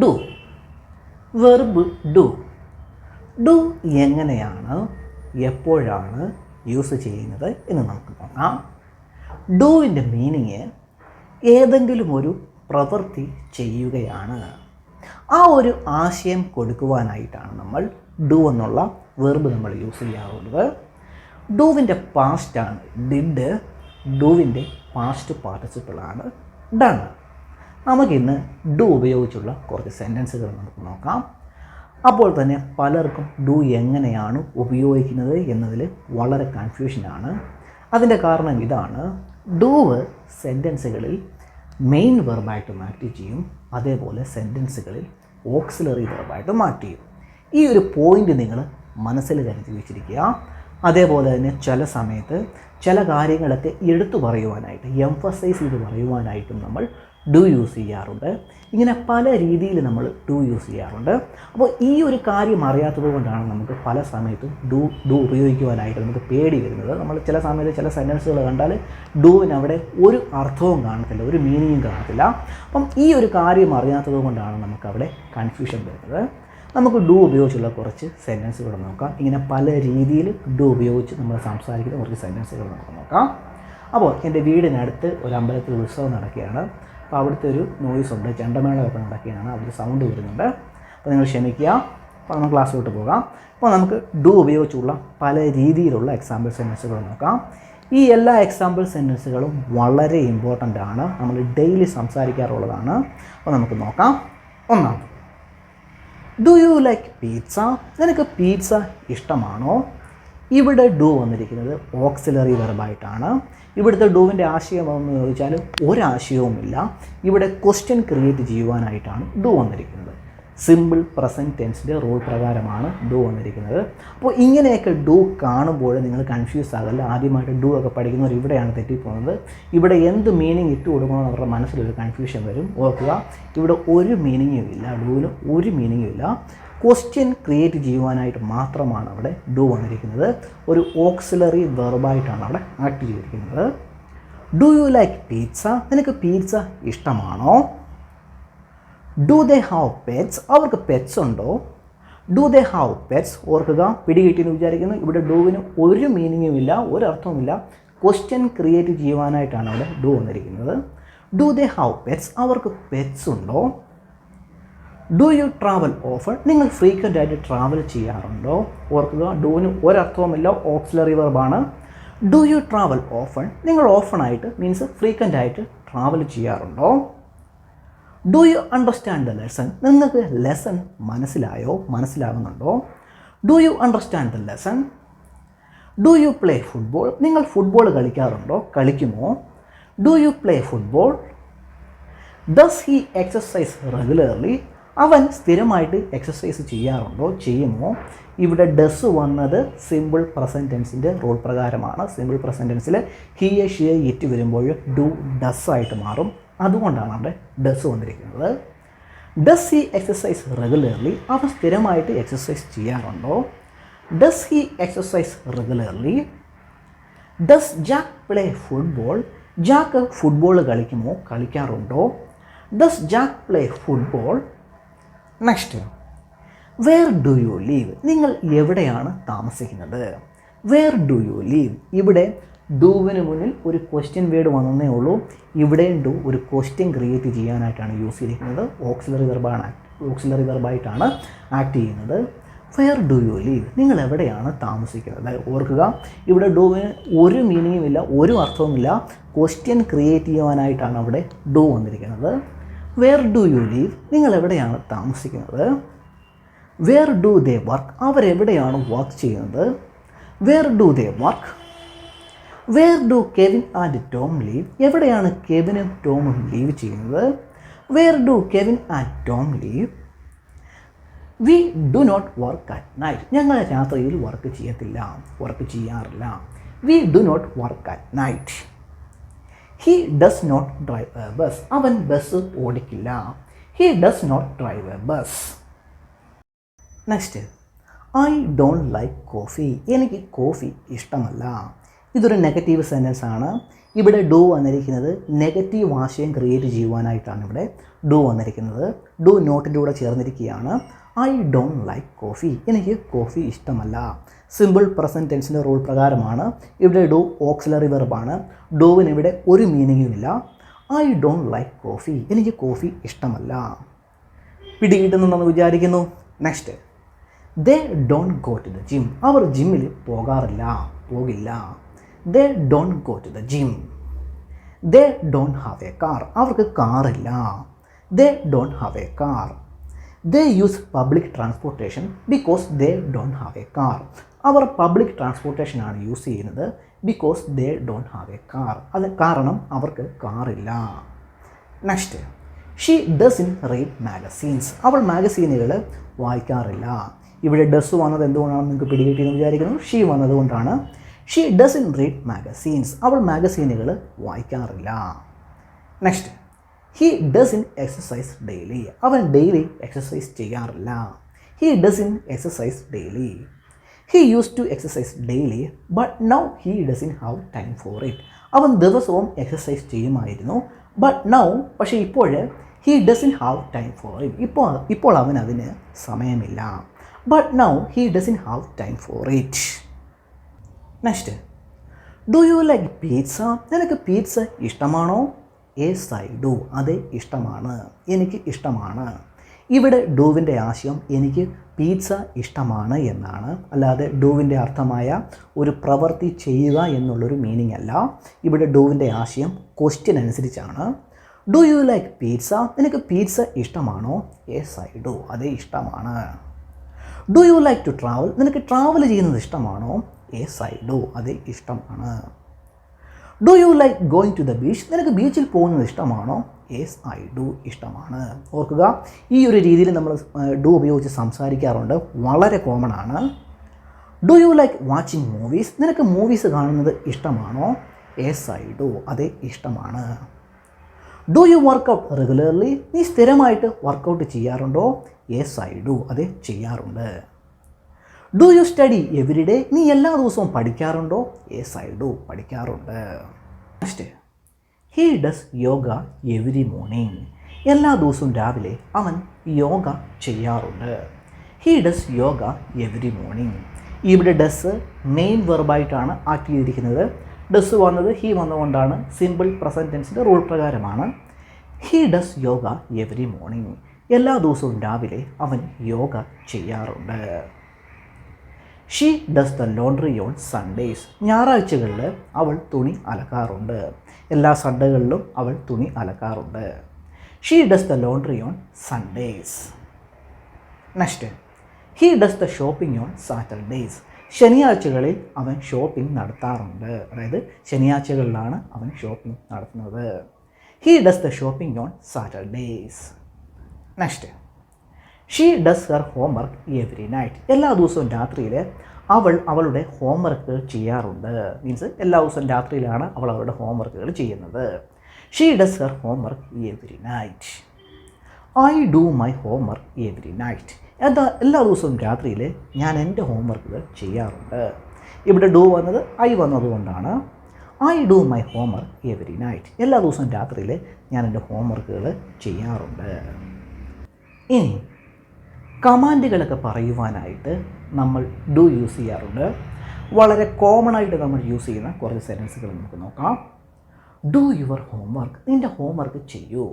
Do, verb do. Do എങ്ങനെയാണ് എപ്പോഴാണ് use ചെയ്യുന്നത് എന്ന് നമുക്ക് നോക്കാം. ഡുവിൻ്റെ മീനിങ് ഏതെങ്കിലും ഒരു പ്രവൃത്തി ചെയ്യുകയാണ്. ആ ഒരു ആശയം കൊടുക്കുവാനായിട്ടാണ് നമ്മൾ ഡു എന്നുള്ള വെർബ് നമ്മൾ യൂസ് ചെയ്യാറുള്ളത്. ഡുവിൻ്റെ പാസ്റ്റാണ് ഡിഡ്, ഡുവിൻ്റെ പാസ്റ്റ് പാർട്ടിസിപ്പിളാണ് ഡൺ. നമുക്കിന്ന് ഡു ഉപയോഗിച്ചുള്ള കുറച്ച് സെൻറ്റൻസുകൾ നമുക്ക് നോക്കാം. അപ്പോൾ തന്നെ പലർക്കും ഡു എങ്ങനെയാണ് ഉപയോഗിക്കുന്നത് എന്നതിൽ വളരെ കൺഫ്യൂഷനാണ്. അതിൻ്റെ കാരണം ഇതാണ്, ഡൂവ് സെൻറ്റൻസുകളിൽ മെയിൻ വെർബായിട്ട് മാറ്റി ചെയ്യും, അതേപോലെ സെൻറ്റൻസുകളിൽ ഓക്സിലറി വെർബായിട്ട് മാറ്റി ചെയ്യും. ഈ ഒരു പോയിൻ്റ് നിങ്ങൾ മനസ്സിൽ കരുതി വെച്ചിരിക്കുക. അതേപോലെ തന്നെ ചില സമയത്ത് ചില കാര്യങ്ങളൊക്കെ എടുത്തു പറയുവാനായിട്ട്, എംഫസൈസ് ചെയ്ത് പറയുവാനായിട്ടും നമ്മൾ ഡു യൂസ് ചെയ്യാറുണ്ട്. ഇങ്ങനെ പല രീതിയിൽ നമ്മൾ ഡു യൂസ് ചെയ്യാറുണ്ട്. അപ്പോൾ ഈ ഒരു കാര്യം അറിയാത്തത് കൊണ്ടാണ് നമുക്ക് പല സമയത്തും ഡു ഉപയോഗിക്കുവാനായിട്ട് നമുക്ക് പേടി വരുന്നത്. നമ്മൾ ചില സമയത്ത് ചില സെൻറ്റൻസുകൾ കണ്ടാൽ ഡുവിന് അവിടെ ഒരു അർത്ഥവും കാണത്തില്ല, ഒരു മീനിങ്ങും കാണത്തില്ല. അപ്പം ഈ ഒരു കാര്യം അറിയാത്തത് കൊണ്ടാണ് നമുക്കവിടെ കൺഫ്യൂഷൻ വരുന്നത്. നമുക്ക് ഡു ഉപയോഗിച്ചുള്ള കുറച്ച് സെൻറ്റൻസുകൾ നോക്കാം. ഇങ്ങനെ പല രീതിയിൽ ഡു ഉപയോഗിച്ച് നമ്മൾ സംസാരിക്കുന്ന കുറച്ച് സെൻറ്റൻസുകൾ നമുക്ക് നോക്കാം. അപ്പോൾ എൻ്റെ വീടിനടുത്ത് ഒരു അമ്പലത്തിൽ ഉത്സവം നടക്കുകയാണ്. അപ്പോൾ അവിടുത്തെ ഒരു നോയ്സ് ഉണ്ട്, ചെണ്ടമേളമൊക്കെ നടക്കുകയാണ്, അതിൽ സൗണ്ട് വരുന്നുണ്ട്. അപ്പോൾ നിങ്ങൾ ക്ഷമിക്കുക. അപ്പോൾ നമുക്ക് ക്ലാസ്സിലോട്ട് പോകാം. അപ്പോൾ നമുക്ക് ഡു ഉപയോഗിച്ചുള്ള പല രീതിയിലുള്ള എക്സാമ്പിൾ സെൻറ്റൻസുകൾ നോക്കാം. ഈ എല്ലാ എക്സാമ്പിൾ സെൻറ്റൻസുകളും വളരെ ഇമ്പോർട്ടൻ്റ് ആണ്, നമ്മൾ ഡെയിലി സംസാരിക്കാറുള്ളതാണ്. അപ്പോൾ നമുക്ക് നോക്കാം. ഒന്നാമത്, ഡു യു ലൈക്ക് പീറ്റ്സ? നിനക്ക് പീറ്റ്സ ഇഷ്ടമാണോ? ഇവിടെ ഡു വന്നിരിക്കുന്നത് ഓക്സിലറി വെർബായിട്ടാണ്. ഇവിടുത്തെ ഡുവിൻ്റെ ആശയം എന്ന് ചോദിച്ചാൽ ഒരാശയവുമില്ല. ഇവിടെ ക്വസ്റ്റ്യൻ ക്രിയേറ്റ് ചെയ്യുവാനായിട്ടാണ് ഡു വന്നിരിക്കുന്നത്. സിമ്പിൾ പ്രസൻറ്റ് ടെൻസിൻ്റെ റൂൾ പ്രകാരമാണ് ഡു വന്നിരിക്കുന്നത്. അപ്പോൾ ഇങ്ങനെയൊക്കെ ഡു കാണുമ്പോൾ നിങ്ങൾ കൺഫ്യൂസ് ആകല്ല. ആദ്യമായിട്ട് ഡു ഒക്കെ പഠിക്കുന്നവർ ഇവിടെയാണ് തെറ്റിപ്പോകുന്നത്. ഇവിടെ എന്ത് മീനിങ് ഇട്ട് കൊടുക്കണമെന്ന് അവരുടെ മനസ്സിലൊരു കൺഫ്യൂഷൻ വരും. ഓർക്കുക, ഇവിടെ ഒരു മീനിങ്ങും ഇല്ല, ഡുവിന് ഒരു മീനിങ്ങും ഇല്ല. ക്വസ്റ്റ്യൻ ക്രിയേറ്റ് ചെയ്യുവാനായിട്ട് മാത്രമാണ് അവിടെ ഡു വന്നിരിക്കുന്നത്. ഒരു ഓക്സിലറി വെർബായിട്ടാണ് അവിടെ ആക്ട് ചെയ്തിരിക്കുന്നത്. Do you like pizza? നിനക്ക് പീറ്റ്സ ഇഷ്ടമാണോ? Do they have pets? അവർക്ക് പെറ്റ്സ് ഉണ്ടോ? Do they have pets? ഓർക്കുക, പിടികിട്ടിയെന്ന് വിചാരിക്കുന്നു. ഇവിടെ ഡുവിന് ഒരു മീനിങ്ങും ഇല്ല, ഒരർത്ഥവുമില്ല. ക്വസ്റ്റ്യൻ ക്രിയേറ്റ് ചെയ്യുവാനായിട്ടാണ് അവിടെ ഡു വന്നിരിക്കുന്നത്. Do they have pets? അവർക്ക് പെറ്റ്സ് ഉണ്ടോ? Do you travel often? നിങ്ങൾ ഫ്രീക്വൻ്റ് ആയിട്ട് ട്രാവൽ ചെയ്യാറുണ്ടോ? ഓർക്കുക, ഡുവിന് ഒരർത്ഥവുമില്ല, ഓക്സിലറി വെർബാണ്. Do you travel often? നിങ്ങൾ ഓഫണായിട്ട് മീൻസ് ഫ്രീക്വൻ്റ് ആയിട്ട് ട്രാവൽ ചെയ്യാറുണ്ടോ? Do you understand the lesson? നിങ്ങൾക്ക് ലെസൺ മനസ്സിലായോ, മനസ്സിലാകുന്നുണ്ടോ? Do you understand the lesson? Do you play football? നിങ്ങൾ ഫുട്ബോൾ കളിക്കാറുണ്ടോ, കളിക്കുമോ? Do you play football? Does he exercise regularly? അവൻ സ്ഥിരമായിട്ട് എക്സസൈസ് ചെയ്യാറുണ്ടോ, ചെയ്യുമോ? ഇവിടെ ഡസ് വന്നത് സിമ്പിൾ പ്രസൻറ്റ് ടെൻസിൻ്റെ റൂൾ പ്രകാരമാണ്. സിമ്പിൾ പ്രസൻറ്റ് ടെൻസിൽ ഹി ഷി ഇറ്റ് വരുമ്പോൾ ഡു ഡസ് ആയിട്ട് മാറും. അതുകൊണ്ടാണ് അവിടെ ഡസ് വന്നിരിക്കുന്നത്. Does he exercise regularly? അവൻ സ്ഥിരമായിട്ട് എക്സസൈസ് ചെയ്യാറുണ്ടോ? Does he exercise regularly? Does Jack play football? Jack football കളിക്കുമോ, കളിക്കാറുണ്ടോ? Does Jack play football? Next, where do you live? നിങ്ങൾ എവിടെയാണ് താമസിക്കുന്നത്? Where do you live? ഇവിടെ ഡുവിന് മുന്നിൽ ഒരു ക്വസ്റ്റ്യൻ വേർഡ് വന്നേ ഉള്ളൂ. ഇവിടെയും ഡു ഒരു ക്വസ്റ്റ്യൻ ക്രിയേറ്റ് ചെയ്യാനായിട്ടാണ് യൂസ് ചെയ്തിരിക്കുന്നത്. ഓക്സിലറി വെർബായിട്ടാണ് ആക്ട് ചെയ്യുന്നത്. Where do you live? നിങ്ങൾ എവിടെയാണ് താമസിക്കുന്നത്? ഓർക്കുക, ഇവിടെ ഡുവിന് ഒരു മീനിങ്ങും ഇല്ല, ഒരു അർത്ഥവുമില്ല. ക്വസ്റ്റ്യൻ ക്രിയേറ്റ് ചെയ്യുവാനായിട്ടാണ് അവിടെ ഡു വന്നിരിക്കുന്നത്. Where do you live? നിങ്ങൾ എവിടെയാണ് താമസിക്കുന്നത്? Where do they work? അവരെവിടെയാണ് വർക്ക് ചെയ്യുന്നത്? Where do they work? Where do Kevin and Tom live? എവിടെയാണ് കെവിനും ടോമും ലീവ് ചെയ്യുന്നത്? Where do Kevin and Tom live? We do not work at night? ഞങ്ങൾ രാത്രിയിൽ വർക്ക് ചെയ്യാറില്ല. We do not work at night. He does not drive a bus? അവൻ bus ഓടിക്കില്ല. He does not drive a bus. Next, I don't like coffee? എനിക്ക് coffee ഇഷ്ടമല്ല. ഇതൊരു negative sentence ആണ്. ഇവിടെ ഡു വന്നിരിക്കുന്നത് നെഗറ്റീവ് ആശയം ക്രിയേറ്റ് ചെയ്യുവാനായിട്ടാണ് ഇവിടെ ഡു വന്നിരിക്കുന്നത്. ഡു നോട്ടിൻ്റെ കൂടെ ചേർന്നിരിക്കുകയാണ്. ഐ ഡോണ്ട് ലൈക്ക് കോഫി, എനിക്ക് കോഫി ഇഷ്ടമല്ല. സിമ്പിൾ പ്രസൻറ്റ് ടെൻസിൻ്റെ റൂൾ പ്രകാരമാണ് ഇവിടെ ഡു ഓക്സിലറി വെർബാണ്. ഡുവിന് ഇവിടെ ഒരു മീനിങ്ങും ഇല്ല. ഐ ഡോണ്ട് ലൈക്ക് കോഫി, എനിക്ക് കോഫി ഇഷ്ടമല്ല. പിടികിട്ടുന്നുണ്ടെന്ന് വിചാരിക്കുന്നു. Next, they don't go to the gym, അവർ ജിമ്മിൽ പോകില്ല. They don't go to the gym. They don't have a car, അവർക്ക് കാറില്ല. They don't have a car. They use public transportation because they don't have a car, അവർ public ട്രാൻസ്പോർട്ടേഷനാണ് use ചെയ്യുന്നത്. Because they don't have a car, അത് കാരണം അവർക്ക് കാറില്ല. Next, she doesn't read magazines, അവൾ മാഗസീനുകൾ വായിക്കാറില്ല. ഇവിടെ ഡസ് വന്നത് എന്തുകൊണ്ടാണെന്ന് നിങ്ങൾക്ക് പിടികിട്ടിയെന്ന് വിചാരിക്കുന്നു. ഷീ വന്നതുകൊണ്ടാണ്. ഷീ ഡസൻ റീഡ് മാഗസീൻസ്, അവൾ മാഗസീനുകൾ വായിക്കാറില്ല. Next, he doesn't exercise daily, അവൻ ഡെയിലി എക്സസൈസ് ചെയ്യാറില്ല. He doesn't exercise daily. He used to exercise daily but now he doesn't have time for it, അവൻ ദിവസവും എക്സസൈസ് ചെയ്യുമായിരുന്നു. ബട്ട് നൗ, പക്ഷേ ഇപ്പോൾ he doesn't have time for it, ഇപ്പോൾ അവൻ അതിന് സമയമില്ല. But now he doesn't have time for it. Next, do you like pizza, നിനക്ക് പീറ്റ്സ ഇഷ്ടമാണോ? യെസ് ഐ ഡു, അതെ ഇഷ്ടമാണ്, എനിക്ക് ഇഷ്ടമാണ്. ഇവിടെ ഡൂവിൻ്റെ ആശയം എനിക്ക് പീറ്റ്സ ഇഷ്ടമാണ് എന്നാണ്. അല്ലാതെ ഡൂവിൻ്റെ അർത്ഥമായ ഒരു പ്രവൃത്തി ചെയ്യുക എന്നുള്ളൊരു മീനിങ് അല്ല. ഇവിടെ ഡൂവിൻ്റെ ആശയം ക്വസ്റ്റ്യൻ അനുസരിച്ചാണ്. ഡു യു ലൈക്ക് പീറ്റ്സ, നിനക്ക് പീറ്റ്സ ഇഷ്ടമാണോ? യെസ് ഐ ഡു, അതെ ഇഷ്ടമാണ്. Do you like to travel, നിനക്ക് ട്രാവൽ ചെയ്യുന്നത് ഇഷ്ടമാണോ? യെസ് ഐ ഡു, അതെ ഇഷ്ടമാണ്. Do you like going to the beach, നിനക്ക് ബീച്ചിൽ പോകുന്നത് ഇഷ്ടമാണോ? യെസ് ഐ ഡു, ഇഷ്ടമാണ്. ഓർക്കുക, ഈ ഒരു രീതിയിൽ നമ്മൾ ഡു ഉപയോഗിച്ച് സംസാരിക്കാറുണ്ട്, വളരെ കോമൺ ആണ്. Do you like watching movies, നിനക്ക് മൂവീസ് കാണുന്നത് ഇഷ്ടമാണോ? യെസ് ഐ ഡു, അതെ ഇഷ്ടമാണ്. ഡു യു വർക്കൗട്ട് റെഗുലർലി, നീ സ്ഥിരമായിട്ട് വർക്കൗട്ട് ചെയ്യാറുണ്ടോ? യെസ് ഐ ഡു, അതെ ചെയ്യാറുണ്ട്. Do you study every day, നീ എല്ലാ ദിവസവും പഠിക്കാറുണ്ടോ? യെസ് ഐ ഡു, പഠിക്കാറുണ്ട്. Next, he does yoga every morning, എല്ലാ ദിവസവും രാവിലെ അവൻ യോഗ ചെയ്യാറുണ്ട്. He does yoga every morning. ഇവിടെ ഡസ് മെയിൻ വെർബായിട്ടാണ് ആക്ട് ചെയ്തിരിക്കുന്നത്. ഡസ് വന്നത് ഹീ വന്നുകൊണ്ടാണ്. സിമ്പിൾ പ്രസൻറ്റ് ടെൻസിൻ്റെ റൂൾ പ്രകാരമാണ്. He does yoga every morning, എല്ലാ ദിവസവും രാവിലെ അവൻ യോഗ ചെയ്യാറുണ്ട്. She does the laundry on Sundays, ഞായറാഴ്ചകളിൽ അവൾ തുണി അലക്കാറുണ്ട്. എല്ലാ സൺഡേകളിലും അവൾ തുണി അലക്കാറുണ്ട്. She does the laundry on Sundays. Next, he does the shopping on Saturdays, ശനിയാഴ്ചകളിൽ അവൻ ഷോപ്പിംഗ് നടത്താറുണ്ട്. അതായത് ശനിയാഴ്ചകളിലാണ് അവൻ ഷോപ്പിംഗ് നടത്തുന്നത്. He does the shopping on Saturdays. Next, she does her homework every night, എല്ലാ ദിവസവും രാത്രിയിൽ അവൾ അവളുടെ ഹോംവർക്ക് ചെയ്യാറുണ്ട്. മീൻസ് എല്ലാ ദിവസവും രാത്രിയിലാണ് അവൾ അവളുടെ ഹോംവർക്കുകൾ ചെയ്യുന്നത്. She does her homework every night. I do my homework every night, എല്ലാ ദിവസവും രാത്രിയിൽ ഞാൻ എൻ്റെ ഹോംവർക്കുകൾ ചെയ്യാറുണ്ട്. ഇവിടെ ഡു വന്നത് ഐ വന്നതുകൊണ്ടാണ്. I do my homework every night, എല്ലാ ദിവസവും രാത്രിയിൽ ഞാൻ എൻ്റെ ഹോംവർക്കുകൾ ചെയ്യാറുണ്ട്. ഇനി കമാൻഡുകളൊക്കെ പറയുവാനായിട്ട് നമ്മൾ ഡു യൂസ് ചെയ്യാറുണ്ട്. വളരെ കോമൺ ആയിട്ട് നമ്മൾ യൂസ് ചെയ്യുന്ന കുറച്ച് സെൻറ്റൻസുകൾ നമുക്ക് നോക്കാം. ഡു യുവർ ഹോംവർക്ക്, നിൻ്റെ ഹോംവർക്ക് ചെയ്യൂ.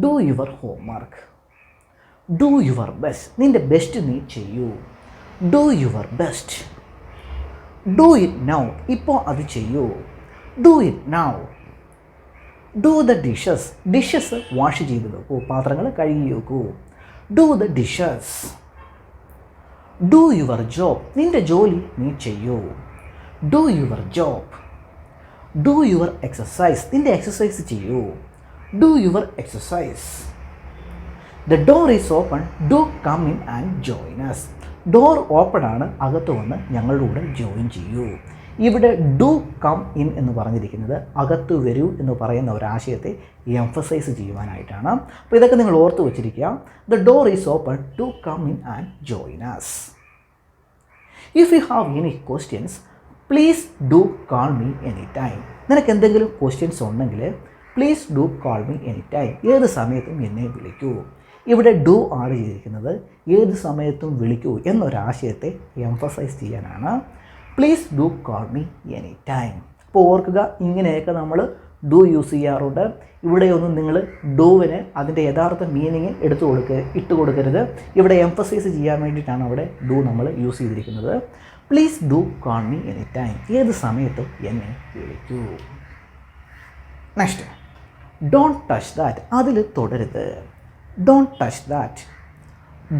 Do your homework. Do your best, നിൻ്റെ ബെസ്റ്റ് നീ ചെയ്യൂ. Do your best. Do it now, ഇപ്പോൾ അത് ചെയ്യൂ. Do it now. Do the dishes, dishes wash ചെയ്ത് വെക്കൂ, പാത്രങ്ങൾ കഴുകി വെക്കൂ. Do the dishes. Do your job, നിൻ്റെ ജോലി നീ ചെയ്യൂ. Do your job. Do your exercise, നിൻ്റെ എക്സസൈസ് ചെയ്യൂ. Do your exercise. The door is open, do come in and join us. Door open ആണ്, അകത്ത് വന്ന് ഞങ്ങളുടെ കൂടെ ജോയിൻ ചെയ്യൂ. ഇവിടെ ഡു കം ഇൻ എന്ന് പറഞ്ഞിരിക്കുന്നത് അകത്ത് വരൂ എന്ന് പറയുന്ന ഒരാശയത്തെ എംഫസൈസ് ചെയ്യുവാനായിട്ടാണ്. അപ്പോൾ ഇതൊക്കെ നിങ്ങൾ ഓർത്ത് വെച്ചിരിക്കുക. The door is open, to come in and join us. If you have any questions please do call me any time. നിനക്ക് എന്തെങ്കിലും ക്വസ്റ്റ്യൻസ് ഉണ്ടെങ്കിൽ please do call me any time, ഏത് സമയത്തും എന്നെ വിളിക്കൂ. ഇവിടെ ഡു ആഡ് ചെയ്തിരിക്കുന്നത് ഏത് സമയത്തും വിളിക്കൂ എന്നൊരാശയത്തെ എംഫസൈസ് ചെയ്യാനാണ്. Please do call me any time. അപ്പോൾ ഓർക്കുക, ഇങ്ങനെയൊക്കെ നമ്മൾ ഡു യൂസ് ചെയ്യാറുണ്ട്. ഇവിടെയൊന്നും നിങ്ങൾ ഡൂവിന് അതിൻ്റെ യഥാർത്ഥ മീനിങ് ഇട്ട് കൊടുക്കരുത്. ഇവിടെ എംഫസൈസ് ചെയ്യാൻ വേണ്ടിയിട്ടാണ് അവിടെ ഡു നമ്മൾ യൂസ് ചെയ്തിരിക്കുന്നത്. Please do call me any time, ഏത് സമയത്തും എന്നെ വിളിക്കൂ. നെക്സ്റ്റ്, ഡോണ്ട് ടച്ച് ദാറ്റ്, അതിൽ തുടരുത്. Don't touch that.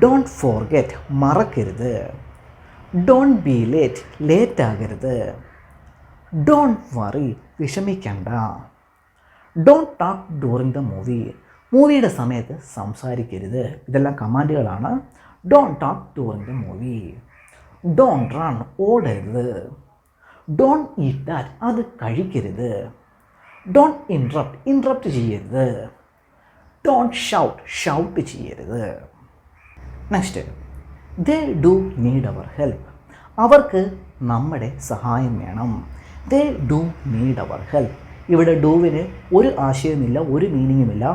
Don't forget, മറക്കരുത്. ഡോണ്ട് ബി ലേറ്റ്, ലേറ്റ് ആകരുത്. ഡോണ്ട് വറി, വിഷമിക്കണ്ട. Don't talk during the movie, മൂവിയുടെ സമയത്ത് സംസാരിക്കരുത്. ഇതെല്ലാം കമാൻഡുകളാണ്. Don't talk during the movie. Don't run, ഓടരുത്. ഡോണ്ട് ഈറ്റ് ദാറ്റ്, അത് കഴിക്കരുത്. ഡോണ്ട് ഇൻട്രപ്റ്റ് ചെയ്യരുത്. ഡോണ്ട് ഷൗട്ട് ചെയ്യരുത്. Next, they do need our help, അവർക്ക് നമ്മുടെ സഹായം വേണം. They do need our help. ഇവിടെ ഡൂവിന് ഒരു ആശയമില്ല, ഒരു മീനിങ്ങുമില്ല.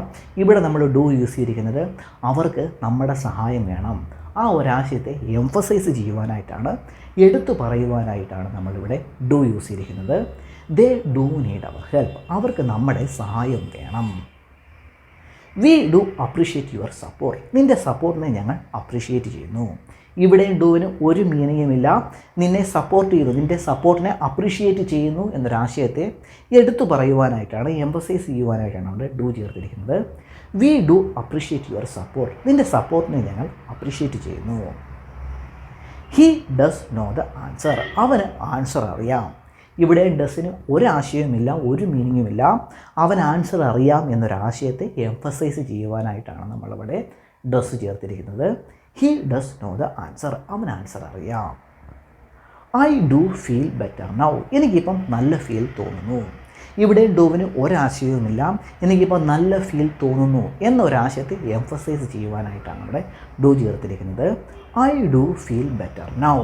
ഇവിടെ നമ്മൾ ഡു യൂസ് ചെയ്തിരിക്കുന്നത് അവർക്ക് നമ്മുടെ സഹായം വേണം, ആ ഒരാശയത്തെ എംഫസൈസ് ചെയ്യുവാനായിട്ടാണ്, എടുത്തു പറയുവാനായിട്ടാണ് നമ്മളിവിടെ ഡു യൂസ് ചെയ്തിരിക്കുന്നത്. They do need our help, അവർക്ക് നമ്മുടെ സഹായം വേണം. We do appreciate your support, നിൻ്റെ സപ്പോർട്ടിനെ ഞങ്ങൾ അപ്രീഷിയേറ്റ് ചെയ്യുന്നു. ഇവിടെ ഡൂവിന് ഒരു മീനിങ്ങുമില്ല. നിന്നെ സപ്പോർട്ട് ചെയ്യുന്നു, നിൻ്റെ സപ്പോർട്ടിനെ അപ്രീഷിയേറ്റ് ചെയ്യുന്നു എന്നൊരാശയത്തെ എടുത്തു പറയുവാനായിട്ടാണ്, എംഫസൈസ് ചെയ്യുവാനായിട്ടാണ് അവിടെ ഡു ചേർത്തിരിക്കുന്നത്. We do appreciate your support, നിൻ്റെ സപ്പോർട്ടിനെ ഞങ്ങൾ അപ്രീഷിയേറ്റ് ചെയ്യുന്നു. He does know the answer, അവന് ആൻസർ അറിയാം. ഇവിടെ ഡസിന് ഒരാശയവുമില്ല, ഒരു മീനിങ്ങുമില്ല. അവൻ ആൻസർ അറിയാം എന്നൊരാശയത്തെ എംഫസൈസ് ചെയ്യുവാനായിട്ടാണ് നമ്മളവിടെ ഡസ് ചേർത്തിരിക്കുന്നത്. He does know the answer, അവൻ ആൻസർ അറിയാം. I do feel better now, എനിക്കിപ്പം നല്ല ഫീൽ തോന്നുന്നു. ഇവിടെ ഡൂവിന് ഒരാശയവുമില്ല. എനിക്കിപ്പോൾ നല്ല ഫീൽ തോന്നുന്നു എന്നൊരാശയത്തെ എംഫസൈസ് ചെയ്യുവാനായിട്ടാണ് ഇവിടെ ഡു ചേർത്തിരിക്കുന്നത്. I do feel better now.